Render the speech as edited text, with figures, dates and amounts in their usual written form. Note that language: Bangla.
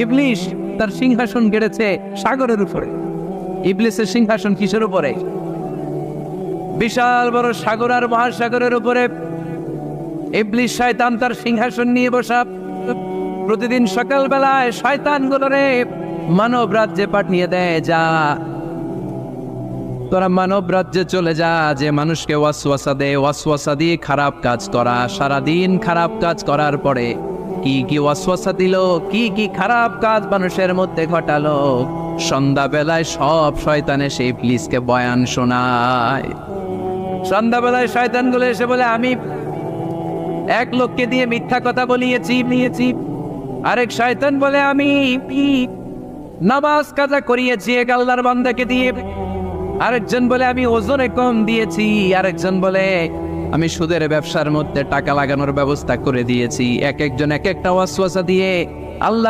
ইবলিস তার সিংহাসন গেড়েছে সাগরের উপরে। ইবলিসের সিংহাসন কিসের উপরে? বিশাল বড় সাগর আর মহাসাগরের উপরে ইবলিস শয়তান তার সিংহাসন নিয়ে বসা। প্রতিদিন সকালবেলায় শয়তান গুলোরে মানব রাজ্যে পাঠিয়ে দেয়, যা তোরা মানব রাজ্যে চলে যা, যে মানুষকে ওয়াসওয়াসা দেয়, ওয়াসওয়াসা দিয়ে খারাপ কাজ করা। সারাদিন খারাপ কাজ করার পরে কি কি ওয়াসওয়াসা দিল, কি কি খারাপ কাজ মানুষের মধ্যে ঘটালো, সন্ধ্যাবেলায় সব শয়তানে সেই ইবলিসকে বয়ান শোনায়। সন্ধ্যাবেলায় শয়তানগুলো এসে বলে, আমি এক লোককে দিয়ে মিথ্যা কথা বলিয়েছি। আরেক শয়তান বলে, আমি নামাজ কাজা করিয়েছি এক আল্লাহর বান্দাকে দিয়ে। আরেকজন বলে, আমি ওজনে কম দিয়েছি। আরেকজন বলে, আমি সুদের ব্যবসার মধ্যে টাকা লাগানোর ব্যবস্থা করে দিয়েছি। এক একজন এক একটা ওয়াসওয়াসা দিয়ে আল্লাহর